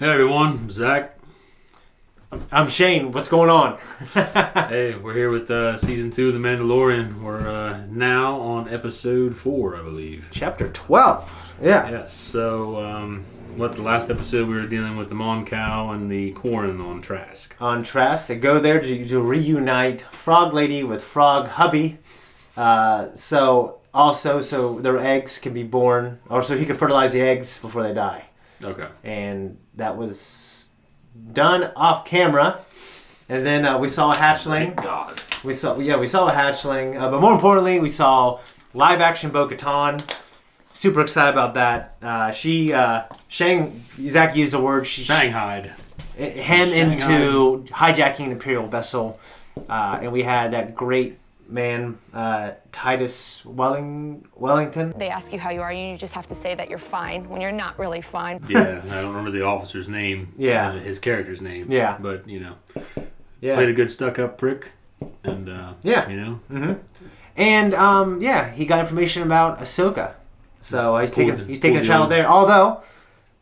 Hey everyone, Zakk. I'm Shane. What's going on? Hey, we're here with season 2 of The Mandalorian. We're now on episode 4, I believe. Chapter 12. Yeah. Yes. So, the last episode we were dealing with the Mon Cow and the Quarren on Trask. On Trask, they go there to reunite Frog Lady with Frog Hubby. So their eggs can be born, or so he can fertilize the eggs before they die. Okay. And that was done off camera. And then we saw a hatchling. Thank God. We saw a hatchling. But more importantly, we saw live action Bo-Katan. Super excited about that. Zakk used the word Shanghaied. Him into hijacking an Imperial vessel. And we had that great man, Titus Wellington. They ask you how you are, and you just have to say that you're fine when you're not really fine. Yeah, I don't remember the officer's name. Yeah. His character's name. Yeah. But, Yeah. played a good stuck-up prick. And, yeah. Mm-hmm. And, he got information about Ahsoka. So he's taking a child deal. there. Although,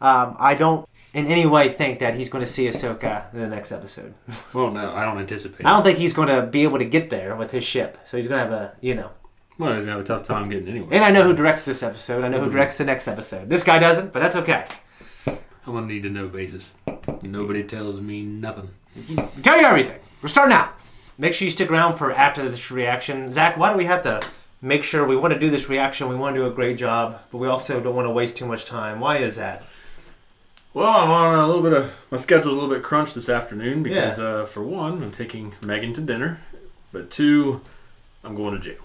I don't in any way think that he's going to see Ahsoka in the next episode. Well, no, I don't anticipate I don't think he's going to be able to get there with his ship. So he's going to have Well, he's going to have a tough time getting anywhere. And I know who directs this episode. I know who directs the next episode. This guy doesn't, but that's okay. I'm on a need-to-know basis. Nobody tells me nothing. I'll tell you everything. We're starting out. Make sure you stick around for after this reaction. Zakk, why do we have to make sure we want to do this reaction? We want to do a great job, but we also don't want to waste too much time. Why is that? Well, I'm on a little bit of... My schedule's a little bit crunched this afternoon because, for one, I'm taking Megan to dinner. But two, I'm going to jail.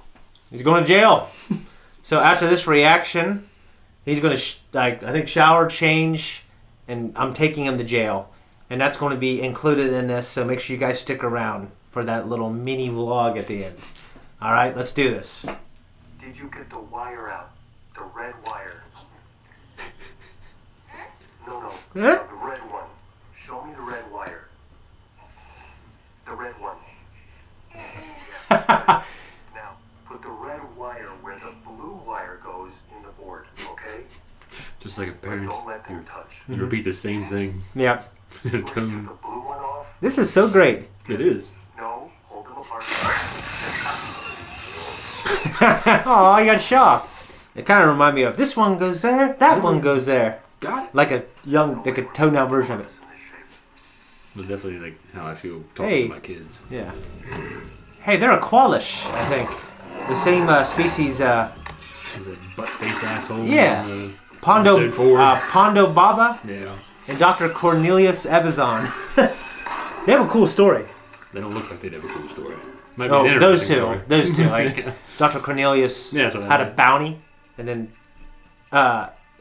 He's going to jail. So after this reaction, he's going to, shower, change, and I'm taking him to jail. And that's going to be included in this, so make sure you guys stick around for that little mini vlog at the end. All right, let's do this. Did you get the wire out? The red wire? No, the red one. Show me the red wire. The red one. Now, put the red wire where the blue wire goes in the board, okay? Just like a parent. Don't let them touch. You repeat the same thing. Yeah. In a Took the tone. blue one off? This is so great. It is. No, hold them apart. Oh, I got shocked. It kind of reminded me of this one goes there, that one goes there. Got it. Like a toned out version of it. It was definitely like how I feel talking to my kids. Yeah. Hey, they're a Qualish, I think. The same species. He's a butt-faced asshole. Yeah. Pondo episode 4. Pondo Baba Yeah. and Dr. Cornelius Evazon. They have a cool story. They don't look like they'd have a cool story. Might be Oh, an those interesting two. story. Those two. Like Dr. Cornelius Yeah, that's what I had a meant. bounty, and then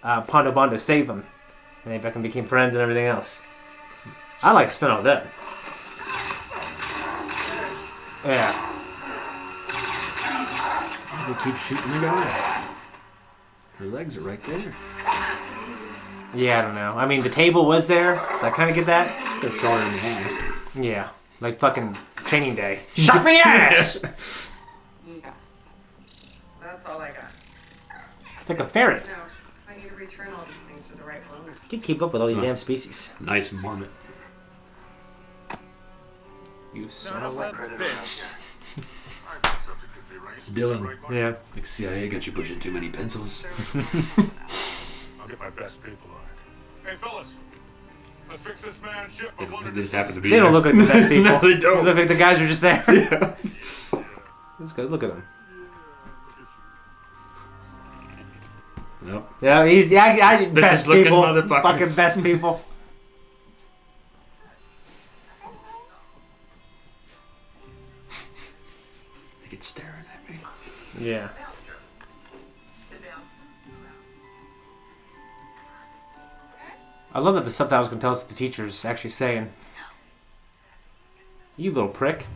Pondo Bondo saved him, and they fucking became friends and everything else. I like to spend all that. Yeah. They keep shooting the guy. Her legs are right there. Yeah, I don't know. I mean, the table was there, so I kind of get that. They're shot her in the ass. Yeah. Like fucking training day. Shot me in the ass! Yeah. That's all I got. It's like a ferret. No, I need to return all these things to the rightful owner. You can keep up with all these damn species. Nice marmot. You son of a... Bitch. It's Dylan. Yeah. Like CIA got you pushing too many pencils. I'll get my best people on it. Hey, fellas, let's fix this man's ship. They just happen to be They don't there. look like the best people. No, they don't. They look like the guys are just there. Yeah. Let's go look at them. Yep. Yeah, he's best Suspicious-looking people. motherfucker. Fucking best people. They get staring at me. Yeah. I love that the subtitles can tell us what the teacher's actually saying. You little prick.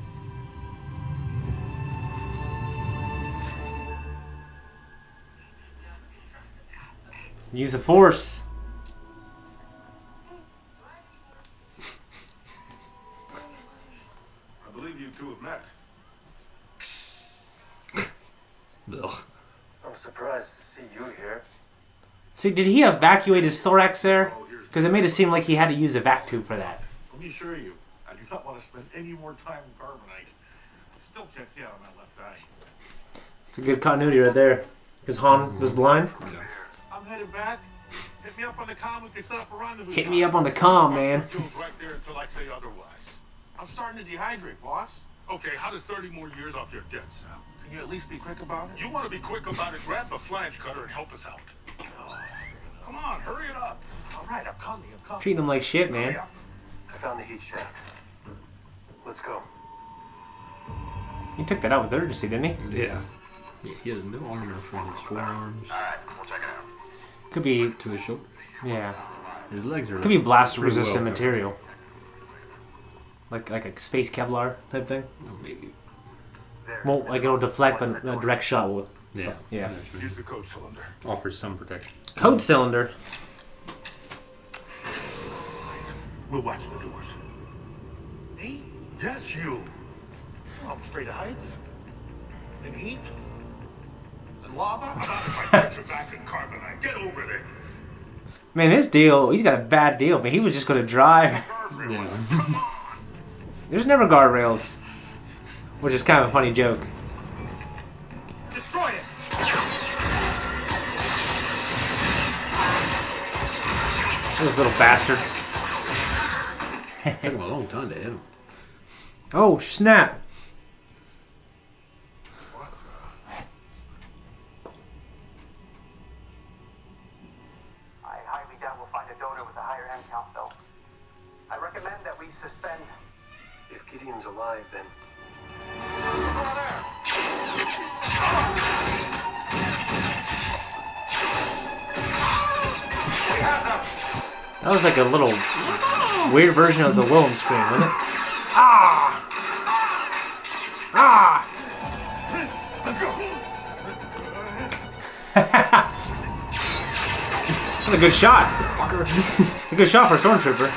Use the force. I believe you two have met. Ugh. I'm surprised to see you here. See, did he evacuate his thorax there? Because it made it seem like he had to use a vac tube for that. Let me assure you, I do not want to spend any more time in carbonite. I still can't see out of my left eye. It's a good continuity right there. Because Han was blind. I'm headed back. Hit me up on the comm. We can set up a rendezvous. Hit me up on the comm, man. Right there until I say otherwise. I'm starting to dehydrate, boss. Okay, how does 30 more years off your debt sound? Can you at least be quick about it? You want to be quick about it? Grab the flange cutter and help us out. Come on, hurry it up. All right, I'm coming. Treating him like shit, man. I found the heat shack. Let's go. He took that out with urgency, didn't he? Yeah. Yeah, he has no armor from his forearms. All right, we'll check it out. Could be, To his shoulders. yeah. His legs are. Could be blast pretty well resistant covered. material. Like a space Kevlar type thing. Oh, maybe. Won't, like it'll deflect, but a direct shot will. Yeah. Yeah. Use the code cylinder. Offers some protection. Code cylinder. We'll watch the doors. Me? Yes, you. I'm afraid of heights. And heat. And lava. If I put you back in carbonite, get over there. Man, his deal, he's got a bad deal, man. He was just going to drive. Yeah. There's never guardrails. Which is kind of a funny joke. Destroy it. Those little bastards. Took him a long time to hit him. Oh, snap. I highly doubt we'll find a donor with a higher M count, though. I recommend that we suspend. If Gideon's alive, then. That was like a little weird version of the Willem scream, wasn't it? Ah! Ah! Let's go. That's a good shot. A good shot for a stormtrooper.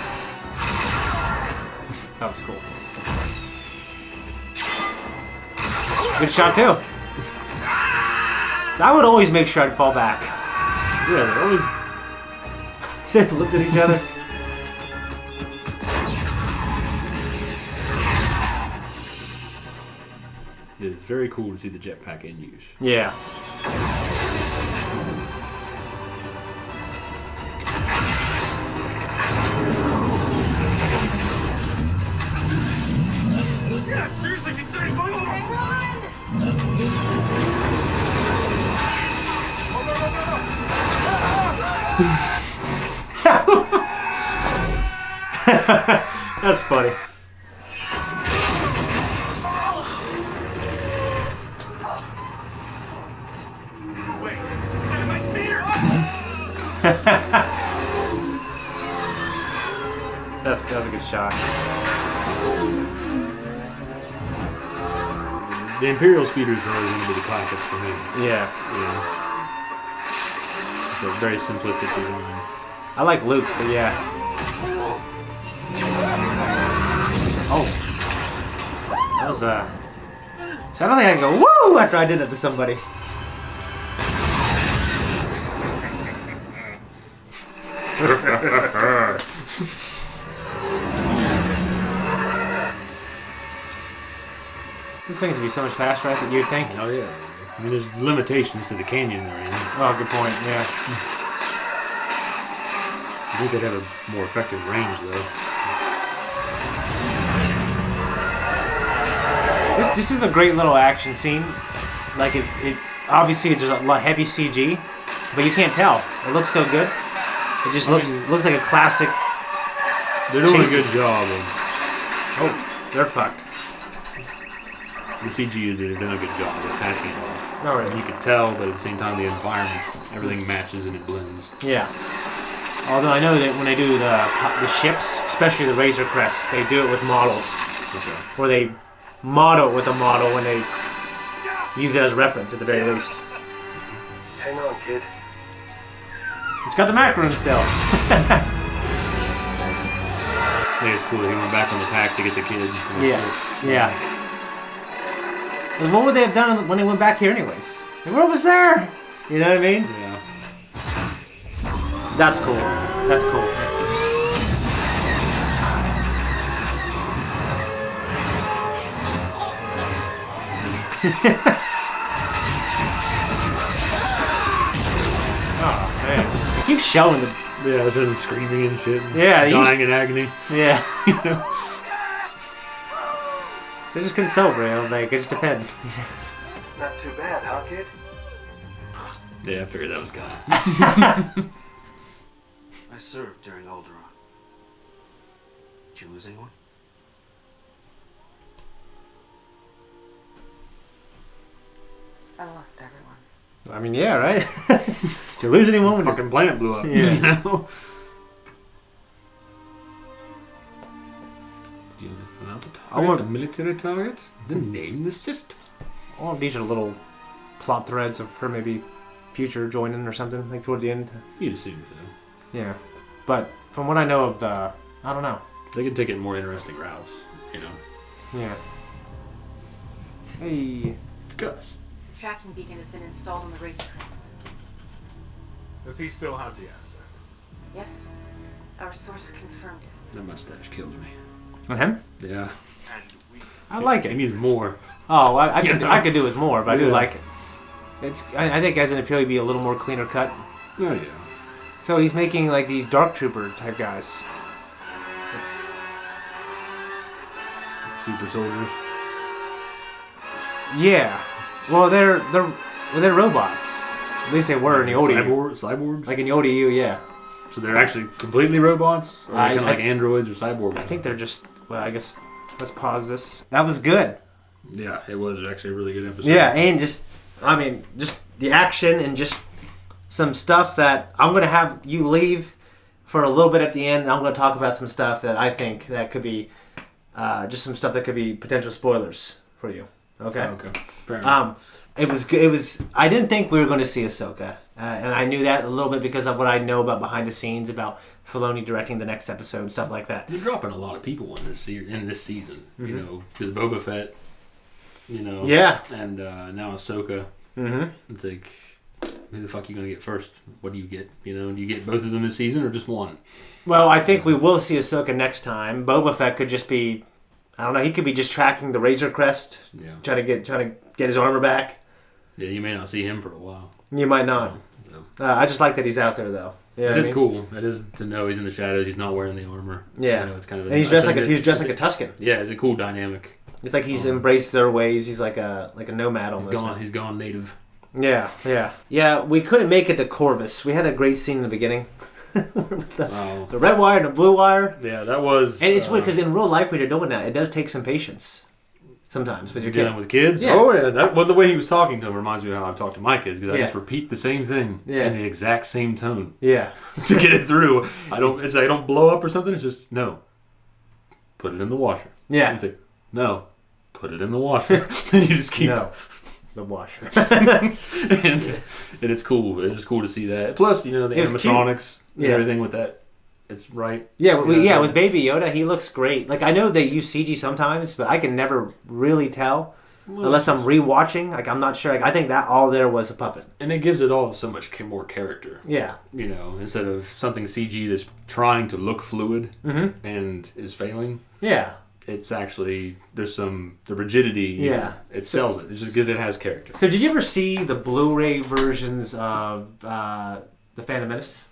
That was cool. Good shot too. I would always make sure I'd fall back. Yeah, they always. They looked at each other. It is very cool to see the jetpack in use. Yeah. Yeah, seriously considering going over. That's funny. Wait, is that my speeder? That was a good shot. The Imperial speeders are always going to be the classics for me. Yeah. Yeah. It's a very simplistic design. I like Luke's, but yeah. Oh. That was, So I don't think I can go, woo, after I did that to somebody. These things would be so much faster, than you'd think. Oh, yeah. I mean, there's limitations to the canyon there, you know? Oh, good point, yeah. I think they'd have a more effective range, though. This is a great little action scene. Like, it obviously it's just a lot heavy CG, but you can't tell. It looks so good. It just looks like a classic. They're doing Chase a good job of... Oh, they're fucked. The CG, they've done a good job of passing it off. Oh, really? You can tell, but at the same time, the environment, everything matches and it blends. Yeah. Although I know that when they do the ships, especially the Razor Crest, they do it with models. Okay. Or they model it with a model when they use it as reference at the very least. Hang on, kid. It's got the macaron still. I think it's cool that he went back on the pack to get the kids. Yeah. Yeah. What would they have done when they went back here anyways? They were over there! You know what I mean? Yeah. That's cool. That's cool. Oh man, he keeps showing the. Yeah, it's him screaming and shit. And Yeah, dying in agony. Yeah. So just console, bro. Like, it just depends. Not too bad, huh, kid? Yeah, I figured that was coming. I served during Alderaan. Did you lose anyone? I lost everyone. I mean, yeah, right? Did you lose anyone? When Fucking planet blew up. Yeah. You know? I want- a military target. Then name the system. Oh, these are little plot threads of her maybe future joining or something, like towards the end. You'd assume so. Yeah. But from what I know of the... I don't know. They could take it in more interesting routes, you know. Yeah. Hey. It's Gus. The tracking beacon has been installed on the Razor Crest. Does he still have the asset? Yes, our source confirmed it. That mustache kills me. On him? Yeah. And we... I like He it. needs more. Oh, I You could know? I could do with more, but I do Yeah. like it. I think as an Imperial, be a little more cleaner cut. Oh, yeah. So he's making like these Dark Trooper type guys. Super soldiers. Yeah. Well, they're robots. At least they were in the old EU. Cyborgs? Like in the old EU, yeah. So they're actually completely robots? Or I- kind of I- like androids or cyborgs? I think they're just. Well, I guess let's pause this. That was good. Yeah, it was actually a really good episode. Yeah, and just the action and just some stuff that I'm gonna have you leave for a little bit at the end. I'm gonna talk about some stuff that I think that could be just some stuff that could be potential spoilers for you. Okay. Okay. Fair enough. It was good. It was. I didn't think we were going to see Ahsoka, and I knew that a little bit because of what I know about behind the scenes about Filoni directing the next episode and stuff like that. They're dropping a lot of people in this season. Mm-hmm. You know, because Boba Fett. You know. Yeah. And now Ahsoka. Mm-hmm. It's like, who the fuck are you gonna get first? What do you get? You know, do you get both of them this season or just one? Well, I think we will see Ahsoka next time. Boba Fett could just be, I don't know. He could be just tracking the Razor Crest, Yeah. trying to get his armor back. Yeah, you may not see him for a while. You might not. So. I just like that he's out there though. Yeah, It is cool. It is to know he's in the shadows. He's not wearing the armor. Yeah, You know, it's kind of. and he's dressed like a Tusken. Yeah, it's a cool dynamic. It's like he's embraced their ways. He's like a nomad almost. He's gone native. Yeah. We couldn't make it to Corvus. We had a great scene in the beginning. the Oh. red wire and the blue wire. Yeah, that was. And it's weird because in real life when you're doing that, it does take some patience. Sometimes with your dealing kid. with kids. Yeah. Oh yeah, the way he was talking to him reminds me of how I've talked to my kids because I Yeah. just repeat the same thing Yeah. in the exact same tone Yeah. to get it through. I don't blow up or something. It's just no. Put it in the washer. Yeah. It's like no. Put it in the washer. And you just keep. No. The washer. and it's cool. It's cool to see that. Plus, you know, the It's animatronics and Yeah. everything with that. It's right. Yeah, You know, so- with Baby Yoda, he looks great. Like I know they use CG sometimes, but I can never really tell unless I'm rewatching. Like I'm not sure. Like, I think that all there was a puppet. And it gives it all so much more character. Yeah. You know, instead of something CG that's trying to look fluid Mm-hmm. and is failing. Yeah. It's actually there's the rigidity. you Yeah. know, it sells it. It's just because it has character. So did you ever see the Blu-ray versions of the Phantom Menace?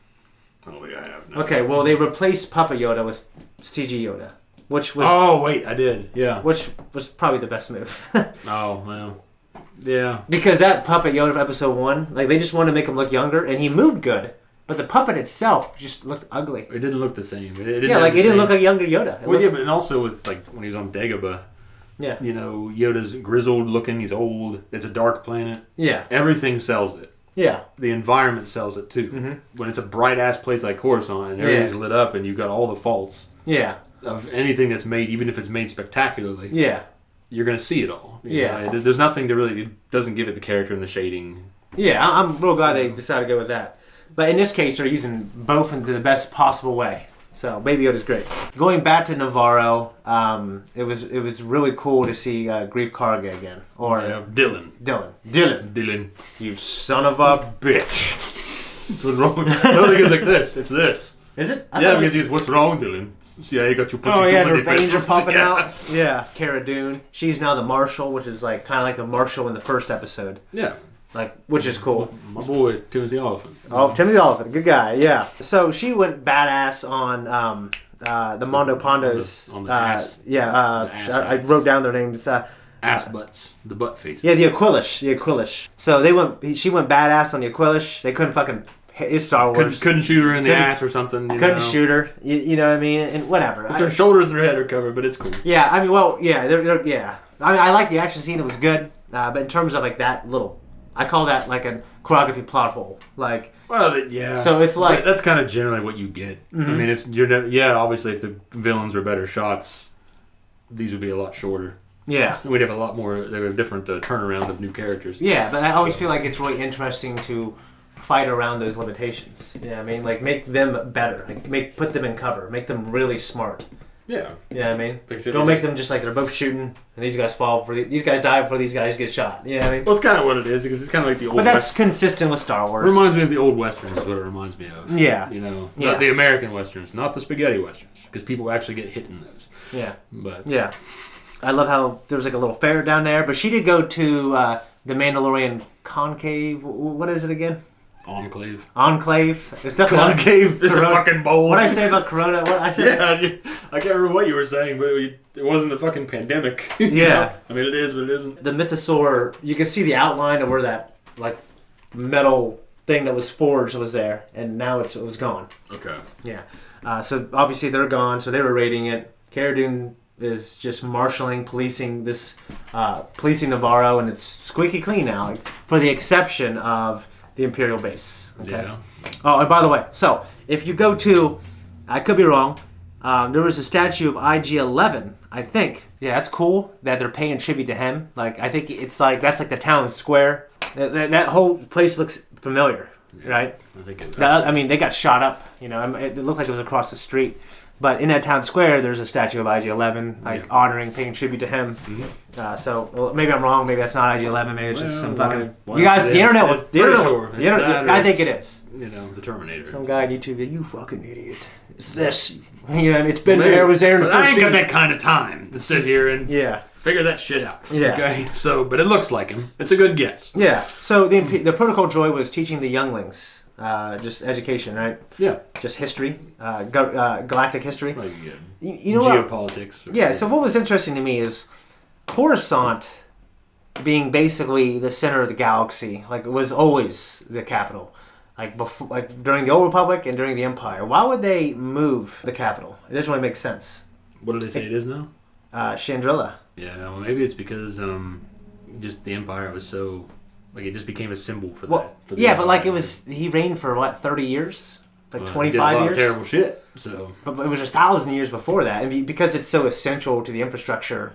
I don't think I have. No. Okay, well they replaced Puppet Yoda with CG Yoda, which was Oh wait, I did. Yeah. which was probably the best move. Oh well. Yeah. Because that Puppet Yoda from Episode 1, like they just wanted to make him look younger, and he moved good, but the puppet itself just looked ugly. It didn't look the same. It didn't Yeah, have like the it didn't same- look like younger Yoda. It Well, looked- yeah, but and also with like when he was on Dagobah, yeah, you know, Yoda's grizzled looking. He's old. It's a dark planet. yeah, Everything sells it. yeah, The environment sells it too. Mhm. When it's a bright ass place like Coruscant and everything's lit up and you've got all the faults yeah, of anything that's made, even if it's made spectacularly, yeah, you're gonna see it all. You Yeah. know, there's nothing to really. It doesn't give it the character and the shading. yeah. I'm real glad they decided to go with that. But in this case, they're using both in the best possible way. So Baby Yoda's great. Going back to Navarro, it was really cool to see Greef Karga again, or Dylan. Dylan, you son of a bitch. That's what's wrong. Nobody goes like this. It's this. Is it? Yeah, because he's, what's wrong, Dylan? CIA got you pushing. Oh yeah, too her many veins are pistols. pumping Yeah. out. Yeah, Cara Dune. She's now the Marshal, which is like kind of like the Marshal in the first episode. Yeah. Like, which is cool. My boy, Timothy Oliphant. Oh, Timothy Oliphant, good guy. Yeah. So she went badass on the Mondo Pondos. On the ass. Yeah. The ass I hats. wrote down their names. Ass butts. The butt faces. Yeah, the Aquilish. So she went badass on the Aquilish. They couldn't fucking. It's Star Wars. Couldn't shoot her in the ass or something. Couldn't shoot her. You know what I mean? And whatever. It's her shoulders and her head are covered, but it's cool. Yeah, I mean, well, yeah, they're yeah. I mean, I like the action scene; it was good. But in terms of like that little, I call that like a choreography plot hole. Like, well, yeah. So it's like that's kind of generally what you get. I mean, obviously, if the villains were better shots, these would be a lot shorter. Yeah, we'd have a lot more. There were different turnaround of new characters. Yeah, but I always feel like it's really interesting to fight around those limitations. Yeah, I mean, like make them better, like put them in cover, make them really smart. Yeah. You know what I mean? Don't make them just like they're both shooting and these guys fall for these guys die before these guys get shot. You know what I mean? Well, it's kind of what it is because it's kind of like the old. But that's consistent with Star Wars. It reminds me of the old westerns. Is what it reminds me of. Yeah. You know, not the American westerns, not the spaghetti westerns, because people actually get hit in those. Yeah. But yeah, I love how there was like a little fair down there. But she did go to the Mandalorian concave. What is it again? Enclave. It's definitely concave is a fucking bowl. What did I say about Corona? What I said? Yeah, I can't remember what you were saying, but it wasn't a fucking pandemic. Yeah. You know? I mean, it is, but it isn't. The mythosaur, you can see the outline of where that like metal thing that was forged was there, and now it was gone. Okay. Yeah. So obviously they're gone. So they were raiding it. Cara Dune is just marshaling, policing Navarro, and it's squeaky clean now, like, for the exception of the Imperial base. Okay. Yeah. Oh, and by the way, so if you go to, I could be wrong, there was a statue of IG-11, I think. Yeah, that's cool that they're paying tribute to him. Like, I think it's like, that's like the town square. That whole place looks familiar, right? I think it. I mean, they got shot up, you know, it looked like it was across the street. But in that town square, there's a statue of IG-11, like honoring, paying tribute to him. Mm-hmm. So maybe I'm wrong. Maybe that's not IG-11. Maybe it's just some fucking. You guys, the internet. I think it is. You know, the Terminator. Some guy on YouTube. You fucking idiot. It's this. You know, it's been there. It was there. But I ain't got that kind of time to sit here and figure that shit out. Yeah. Okay. So, but it looks like him. It's a good guess. Yeah. So the protocol droid was teaching the younglings. Just education, right? Yeah. Just history, galactic history. Like, you know geopolitics. What? Yeah. So what was interesting to me is Coruscant being basically the center of the galaxy. Like it was always the capital. Like before, like during the Old Republic and during the Empire. Why would they move the capital? It doesn't really make sense. What do they say it is now? Chandrilla. Yeah. Well, maybe it's because just the Empire was so. Like it just became a symbol for that. For yeah, but like it was, he reigned for what, 30 years, like 25 he did a lot years. Of terrible shit. So, but it was just 1,000 years before that, and because it's so essential to the infrastructure,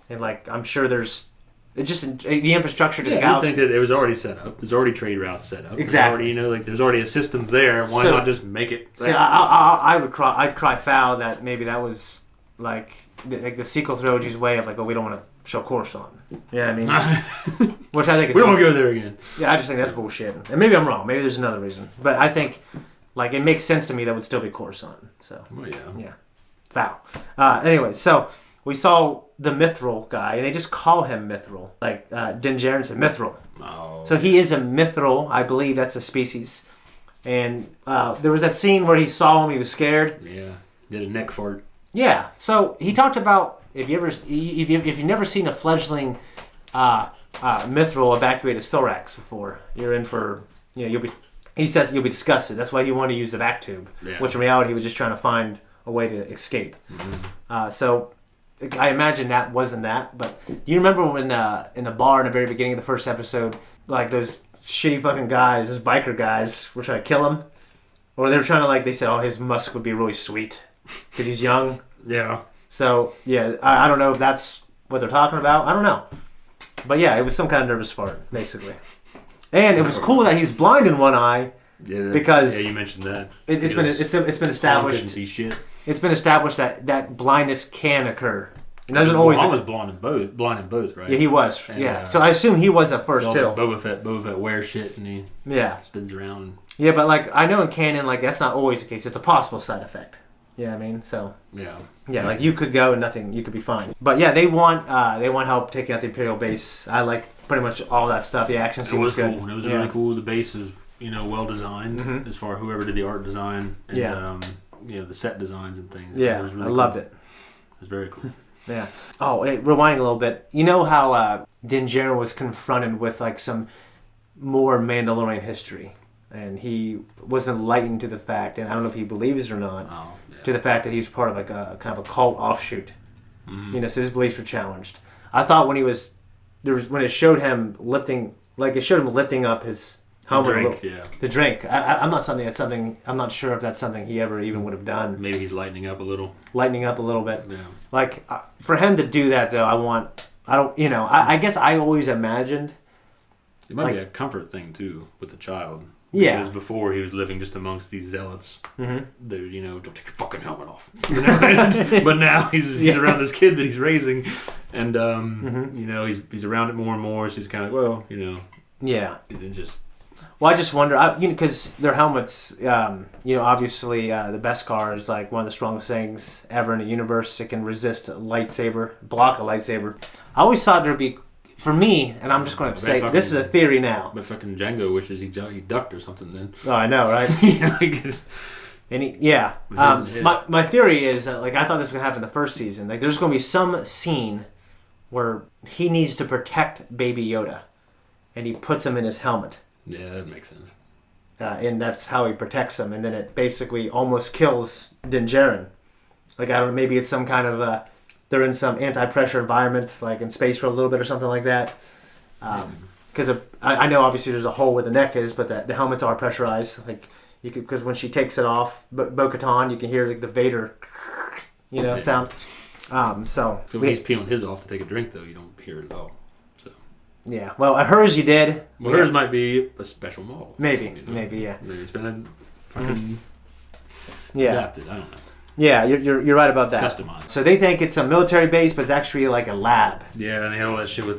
and like I'm sure there's, it's just the infrastructure to the galaxy. I think that it was already set up. There's already trade routes set up. Exactly. There's already a system there. Why not just make it? See, I'd cry foul that maybe that was like the sequel trilogy's way of like, oh, we don't want to show Coruscant. Yeah, I mean, which I think is we don't want to go there again. Yeah, I just think that's bullshit. And maybe I'm wrong. Maybe there's another reason. But I think, like, it makes sense to me that would still be Coruscant. So, well, yeah, foul. Anyway, so we saw the Mithril guy, and they just call him Mithril. Like Din Djarin said, Mithril. Oh. So he is a Mithril. I believe that's a species. And there was that scene where he saw him. He was scared. Yeah, did a neck fart. Yeah. So he talked about if you've never seen a fledgling Mithril evacuate a Thorax before, you're in for he says you'll be disgusted. That's why he wanted to use the vac tube, which in reality he was just trying to find a way to escape. Mm-hmm. So I imagine that wasn't that. But do you remember when in the bar in the very beginning of the first episode, like those shitty fucking guys, those biker guys, were trying to kill him, or they were trying to they said, oh, his musk would be really sweet because he's young. Yeah. So, yeah, I don't know if that's what they're talking about. I don't know. But, yeah, it was some kind of nervous fart, basically. And it was cool that he's blind in one eye. Yeah, because you mentioned that. It's been established. Couldn't see shit. It's been established that blindness can occur. It doesn't always. He was blind in both, right? Yeah, he was. And, so I assume he was at first too. Boba Fett wears shit and he spins around. Yeah, but like I know in canon, like that's not always the case. It's a possible side effect. Yeah, I mean, so yeah, like you could go and nothing, you could be fine. But yeah, they want help taking out the Imperial base. I like pretty much all that stuff. The action scene was good. Cool. It was really cool. The base was well designed as far as whoever did the art design and the set designs and things. Yeah, it was really I loved it. It was very cool. Yeah. Oh, rewinding a little bit. You know how Din Djarin was confronted with like some more Mandalorian history, and he was enlightened to the fact, and I don't know if he believes it or not, to the fact that he's part of like a kind of a cult offshoot. So his beliefs were challenged. I thought when it showed him lifting up his helmet to drink. I'm not sure if that's something he ever even would have done. Maybe he's lightening up a little bit. Yeah. Like for him to do that though, I guess I always imagined it might be a comfort thing too with the child. Yeah. Because before he was living just amongst these zealots. They're, don't take your fucking helmet off. But now he's around this kid that he's raising, and he's around it more and more. So he's kind of yeah. It just. Well, I just wonder, because their helmets, obviously the Beskar is like one of the strongest things ever in the universe. It can resist block a lightsaber. I always thought there'd be, for me, and I'm just going to say, this is a theory now. But fucking Django wishes he ducked or something then. Oh, I know, right? My theory is that, like, I thought this was going to happen in the first season. Like, there's going to be some scene where he needs to protect Baby Yoda, and he puts him in his helmet. Yeah, that makes sense. And that's how he protects him, and then it basically almost kills Din Djarin. Like, I don't know, maybe it's some kind of they're in some anti-pressure environment, like in space for a little bit or something like that. Because I know obviously there's a hole where the neck is, but the helmets are pressurized. Like because when she takes it off, Bo-Katan, you can hear like the Vader, sound. So when he's peeling his off to take a drink, though, you don't hear it at all. Yeah, well, at hers you did. Well, hers might be a special model. Maybe, yeah. Maybe it's been fucking adapted. I don't know. Yeah, you're right about that. Customized. So they think it's a military base, but it's actually like a lab. Yeah, and they had all that shit with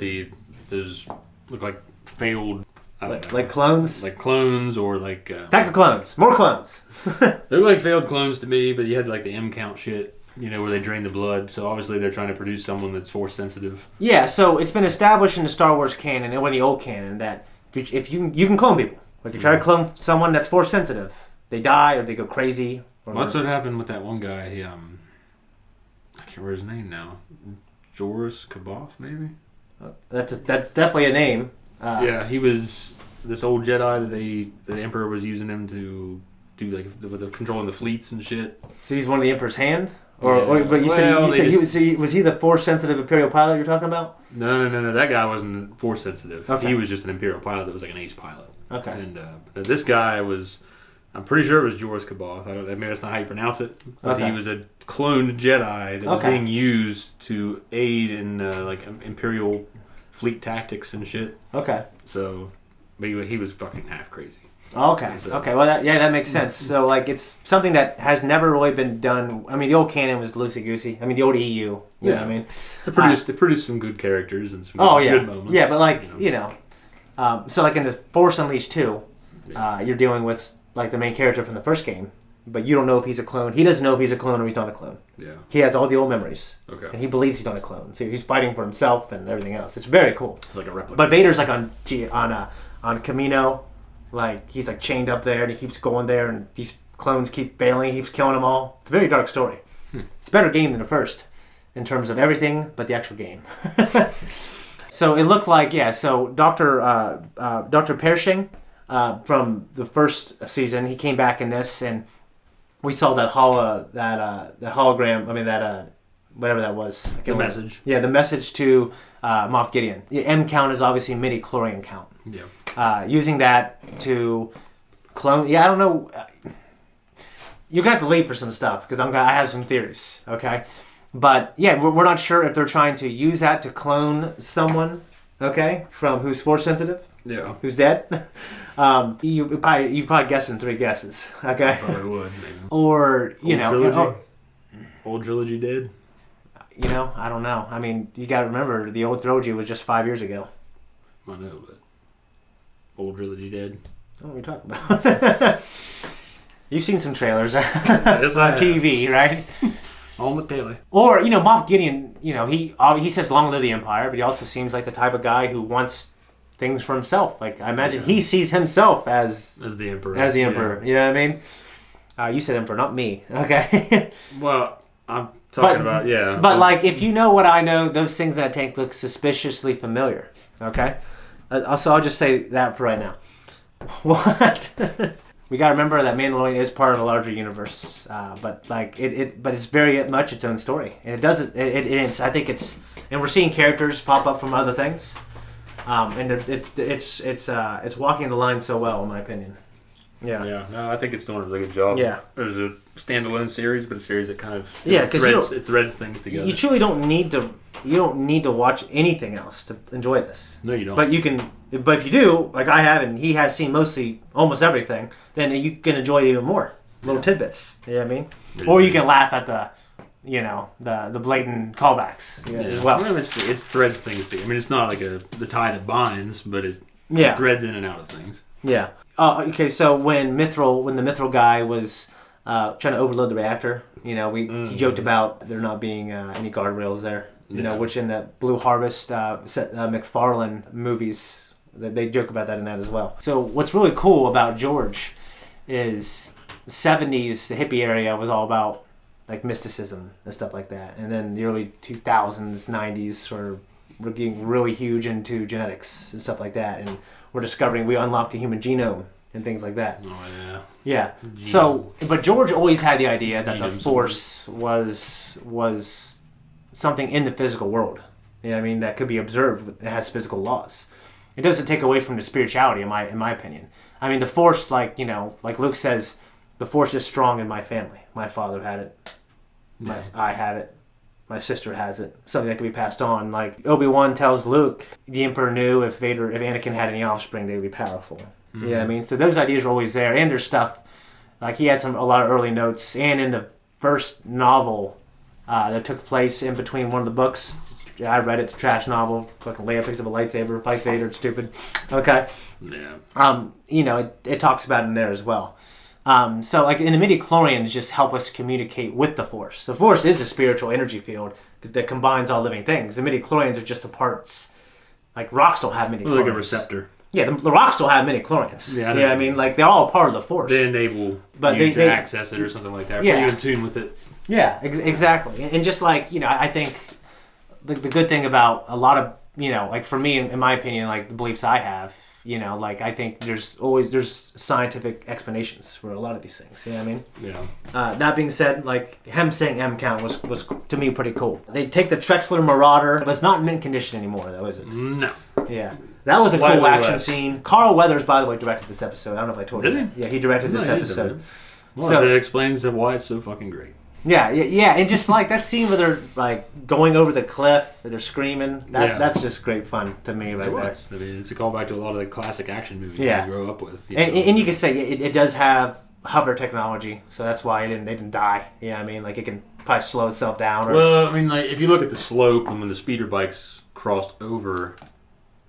those look like failed. Like clones? Like clones or like... Back to clones. More clones. They look like failed clones to me, but you had like the M count shit. Where they drain the blood. So obviously they're trying to produce someone that's force sensitive. Yeah, so it's been established in the Star Wars canon, and in the old canon, that if you can clone people. If you try to clone someone that's force sensitive, they die or they go crazy. That's what happened with that one guy. I can't remember his name now. Joris Kaboth, maybe? That's definitely a name. Yeah, he was this old Jedi that the Emperor was using him to do like with the controlling the fleets and shit. So he's one of the Emperor's hand? But you said was he the force sensitive Imperial pilot you're talking about? No. That guy wasn't force sensitive. Okay. He was just an Imperial pilot that was like an ace pilot. Okay. And this guy was, I'm pretty sure it was Joris Kaboth. Maybe that's not how you pronounce it. But he was a cloned Jedi that was being used to aid in like Imperial fleet tactics and shit. Okay. So, but he was fucking half crazy. Okay. So, okay. Well, that makes sense. So, like, it's something that has never really been done. I mean, the old canon was loosey goosey. I mean, the old EU. You know what I mean, they produced some good characters and some good moments. Yeah, but like so like in the Force Unleashed 2, you're dealing with like the main character from the first game, but you don't know if he's a clone. He doesn't know if he's a clone or he's not a clone. Yeah. He has all the old memories. Okay. And he believes he's not a clone. So he's fighting for himself and everything else. It's very cool. It's like a replica. But Vader's like on Camino. Like, he's like chained up there and he keeps going there and these clones keep failing. He keeps killing them all. It's a very dark story. It's a better game than the first in terms of everything but the actual game. So it looked like, so Dr. Pershing from the first season, he came back in this and we saw that hologram, whatever that was. The message. Yeah, the message to Moff Gideon. The M count is obviously midi-chlorian count. Yeah. Using that to clone. Yeah, I don't know. You got to leave for some stuff because I have some theories. Okay, but yeah, we're not sure if they're trying to use that to clone someone. Okay, from who's force sensitive. Yeah. Who's dead. You probably guessed in 3 guesses. Okay. Probably would. Maybe. Or Old trilogy dead. I don't know. I mean, you got to remember the old trilogy was just 5 years ago. I know, but old trilogy dead. What are we talking about? You've seen some trailers on I TV, right? On the telly. Or, Moff Gideon, he says long live the Empire, but he also seems like the type of guy who wants things for himself. Like, I imagine he sees himself as the Emperor. As the Emperor, you know what I mean? You said Emperor, not me. Okay. Well, I'm talking about, yeah. But, like, if you know what I know, those things in that tank look suspiciously familiar. Okay? Also, I'll just say that for right now. What? We gotta remember that Mandalorian is part of a larger universe, but it's very much its own story, and it doesn't. It's. I think it's, and we're seeing characters pop up from other things, and it's walking the line so well, in my opinion. Yeah. Yeah. No, I think it's doing a really good job. Yeah. There's a standalone series, but a series that kind of threads things together. You truly don't need to. You don't need to watch anything else to enjoy this. No, you don't. But you can. But if you do, like I have, and he has seen almost everything, then you can enjoy it even more. Little tidbits. You know what I mean? Really Or you can laugh at the blatant callbacks as well. Well, it threads things together. I mean, it's not like the tie that binds, but it threads in and out of things. Yeah. Okay. So when the Mithril guy was trying to overload the reactor, he joked about there not being any guardrails there. Which in the Blue Harvest McFarlane movies, they joke about that in that as well. So what's really cool about George is the 70s, the hippie area was all about like mysticism and stuff like that. And then the early 2000s, 90s we're getting really huge into genetics and stuff like that. And we're discovering we unlocked the human genome and things like that. Oh, yeah. Yeah. So, but George always had the idea that the Force was something in the physical world. You know what I mean? That could be observed. It has physical laws. It doesn't take away from the spirituality, in my opinion. I mean, the Force, like Luke says, the Force is strong in my family. My father had it. I have it. My sister has it. Something that can be passed on. Like Obi-Wan tells Luke, the Emperor knew if Anakin had any offspring, they would be powerful. Mm-hmm. You know what I mean? So those ideas are always there. And there's stuff, like he had a lot of early notes. And in the first novel that took place in between one of the books, I read it, it's a trash novel. Fucking Leia picks up a lightsaber, fights Vader, it's stupid. Okay. Yeah. It talks about it in there as well. So like in the midi-chlorians just help us communicate with the Force. The Force is a spiritual energy field that combines all living things. The midi-chlorians are just the parts. Like rocks don't have midi-chlorians. Like a receptor. Yeah, the rocks don't have midi-chlorians. Yeah, you know what I mean? Like they're all part of the Force. They enable you to access it or something like that. Yeah. Put you in tune with it. Yeah, exactly. And just like, I think the good thing about a lot of, like for me, in my opinion, like the beliefs I have, like I think there's scientific explanations for a lot of these things. You know what I mean? Yeah. That being said, like him saying M count was to me pretty cool. They take the Trexler Marauder, but it's not in mint condition anymore, though, is it? No. Yeah. That was a cool action scene. Carl Weathers, by the way, directed this episode. I don't know if I told you. Did he? Yeah, he directed this episode. Well, that explains why it's so fucking great. Yeah, and just like that scene where they're like going over the cliff, they're screaming. That's just great fun to me, right there. I mean, it's a callback to a lot of the classic action movies you grow up with. And you can say it does have hover technology, so that's why they didn't die. Yeah, I mean, like it can probably slow itself down. Well, I mean, like if you look at the slope and when the speeder bikes crossed over,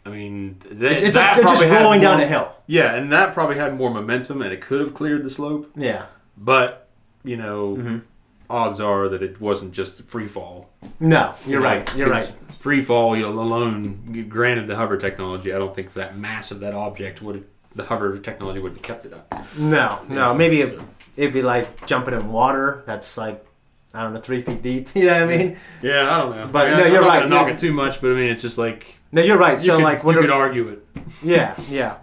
I mean, it's just rolling down a hill. Yeah, and that probably had more momentum, and it could have cleared the slope. Yeah, but odds are that it wasn't just free fall. No, you're right. You're right. Free fall alone, granted the hover technology, I don't think that mass of that object the hover technology would have kept it up. No. Maybe it'd be like jumping in water that's like, I don't know, 3 feet deep. You know what I mean? Yeah, I don't know. But you're right. I'm not going to knock it too much, but I mean, it's just like... No, you're right. So you could argue it. Yeah.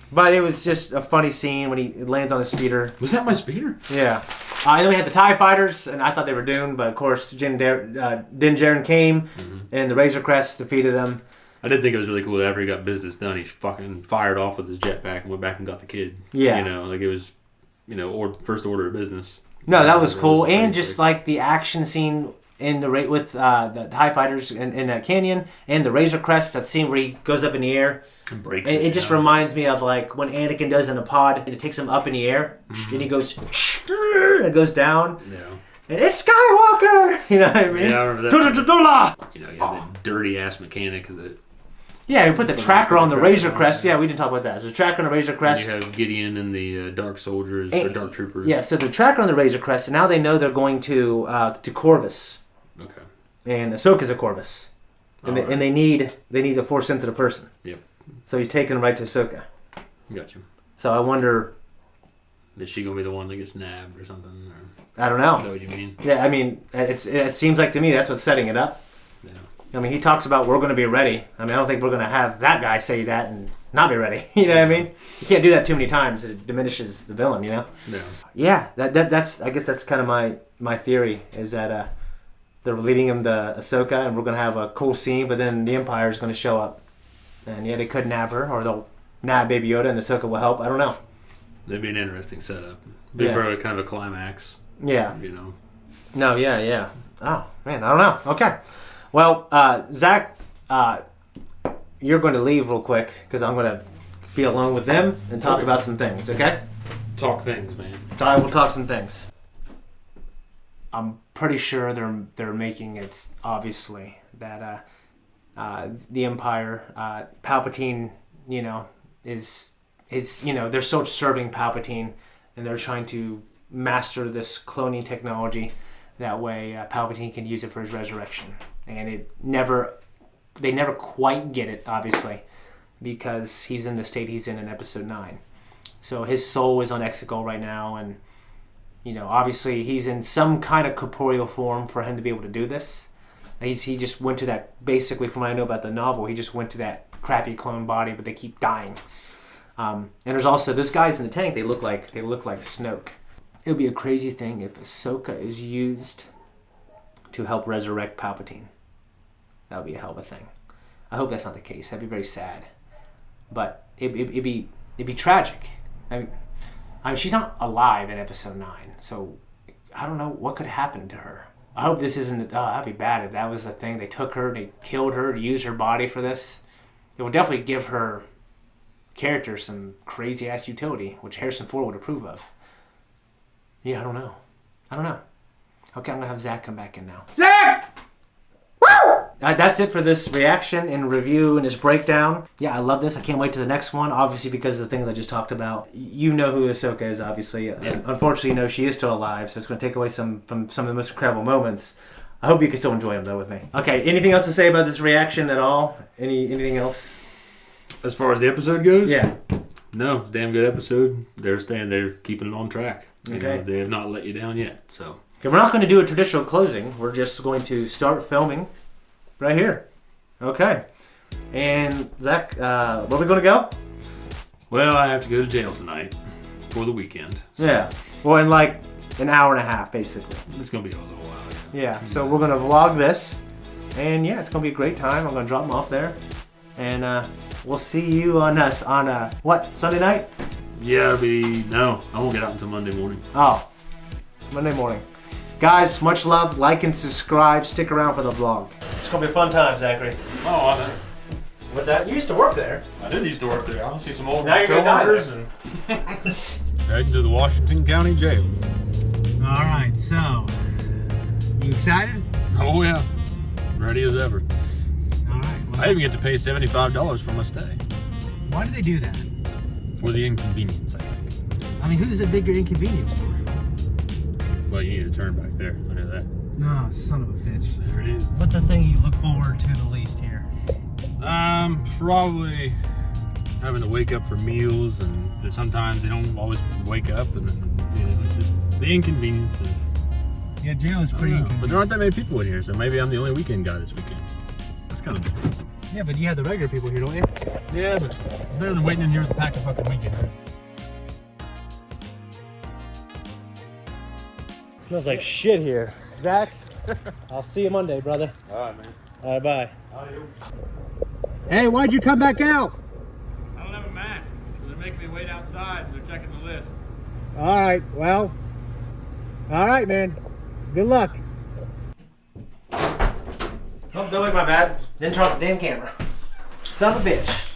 But it was just a funny scene when he lands on the speeder. Was that my speeder? Yeah. And then we had the TIE fighters, and I thought they were doomed, but of course Din Djarin came, and the Razor Crest defeated them. I did think it was really cool that after he got business done, he fucking fired off with his jetpack and went back and got the kid. Yeah. Like it was, first order of business. No, that was cool. And just like the action scene in with the TIE fighters in that canyon, and the Razor Crest, that scene where he goes up in the air. And breaks it just reminds me of like when Anakin does in a pod, and it takes him up in the air, and he goes, and it goes down. Yeah. And it's Skywalker! You know what I mean? Yeah, I remember that. You have that dirty ass mechanic that Yeah, we put the tracker on the Razor Crest. Yeah, we didn't talk about that. So the tracker on the Razor Crest. And you have Gideon and the Dark Soldiers or Dark Troopers. Yeah, so the tracker on the Razor Crest, and now they know they're going to Corvus. Okay. And Ahsoka's a Corvus. And, and they need a Force sensitive person. Yep. So he's taking them right to Ahsoka. Gotcha. So I wonder... Is she going to be the one that gets nabbed or something? Or... I don't know. Is that what you mean? Yeah, I mean, it seems like to me that's what's setting it up. Yeah. I mean, he talks about we're going to be ready. I mean, I don't think we're going to have that guy say that and not be ready. You know what I mean? You can't do that too many times. It diminishes the villain, you know? Yeah. Yeah, that's I guess that's kind of my theory is that they're leading him to Ahsoka and we're going to have a cool scene, but then the Empire is going to show up. And yeah, they could nab her or they'll nab Baby Yoda and Ahsoka will help. I don't know. That'd be an interesting setup. For a kind of a climax. Yeah. You know? No, yeah. Oh, man, I don't know. Okay. Well, Zakk, you're going to leave real quick because I'm going to be alone with them and talk about some things, okay? Talk things, man. I will talk some things. I'm pretty sure they're making it obviously that the Empire, Palpatine, you know, is you know, they're still serving Palpatine and they're trying to master this cloning technology. That way Palpatine can use it for his resurrection. And they never quite get it, obviously, because he's in the state he's in Episode 9. So his soul is on Exegol right now, and, you know, obviously he's in some kind of corporeal form for him to be able to do this. He just went to that, basically from what I know about the novel, he just went to that crappy clone body, but they keep dying. And there's also, those guys in the tank, they look like Snoke. It would be a crazy thing if Ahsoka is used to help resurrect Palpatine. That would be a hell of a thing. I hope that's not the case. That'd be very sad. But it'd be tragic. I mean, she's not alive in Episode 9, so I don't know what could happen to her. I hope this isn't... that'd be bad if that was the thing. They took her, they killed her to use her body for this. It would definitely give her character some crazy-ass utility, which Harrison Ford would approve of. Yeah, I don't know. Okay, I'm going to have Zakk come back in now. Zakk! Woo! That's it for this reaction and review and his breakdown. Yeah, I love this. I can't wait to the next one, obviously because of the things I just talked about. You know who Ahsoka is, obviously. Yeah. Unfortunately, no, she is still alive, so it's going to take away from some of the most incredible moments. I hope you can still enjoy them, though, with me. Okay, anything else to say about this reaction at all? Anything else? As far as the episode goes? Yeah. No, it's a damn good episode. They're keeping it on track. You Okay. know, they have not let you down yet, so... Okay, we're not going to do a traditional closing. We're just going to start filming right here. Okay. And Zakk, where are we going to go? Well, I have to go to jail tonight for the weekend. So. Yeah. Well, in like an hour and a half, basically. It's going to be a little while. Yeah. So we're going to vlog this. And yeah, it's going to be a great time. I'm going to drop them off there. And we'll see you on what, Sunday night? Yeah, no, I won't get out until Monday morning. Oh, Monday morning. Guys, much love. Like and subscribe. Stick around for the vlog. It's going to be a fun time, Zachary. Oh, I know. What's that? You used to work there. I did used to work there. I'll see some old now you're gonna die. Heading to the Washington County Jail. All right, so you excited? Oh yeah, ready as ever. All right. Well, I even get to pay $75 for my stay. why do they do that? For the inconvenience, I think. I mean, who's a bigger inconvenience for? Well, you need to turn back there. I know that. No, son of a bitch. There it is. What's the thing you look forward to the least here? Probably having to wake up for meals, and sometimes they don't always wake up, and you know, it's just the inconvenience of. Yeah, jail is pretty inconvenient. But there aren't that many people in here, so maybe I'm the only weekend guy this weekend. That's kind of good. Yeah, but you have the regular people here, don't you? Yeah, but it's better than waiting in here with a pack of fucking weekenders. Smells like shit here. Zakk, I'll see you Monday, brother. All right, man. All right, bye. Hey, why'd you come back out? I don't have a mask, so they're making me wait outside, and they're checking the list. All right, well, all right, man. Good luck. Oh, don't make my bad. Didn't turn off the damn camera. Son of a bitch.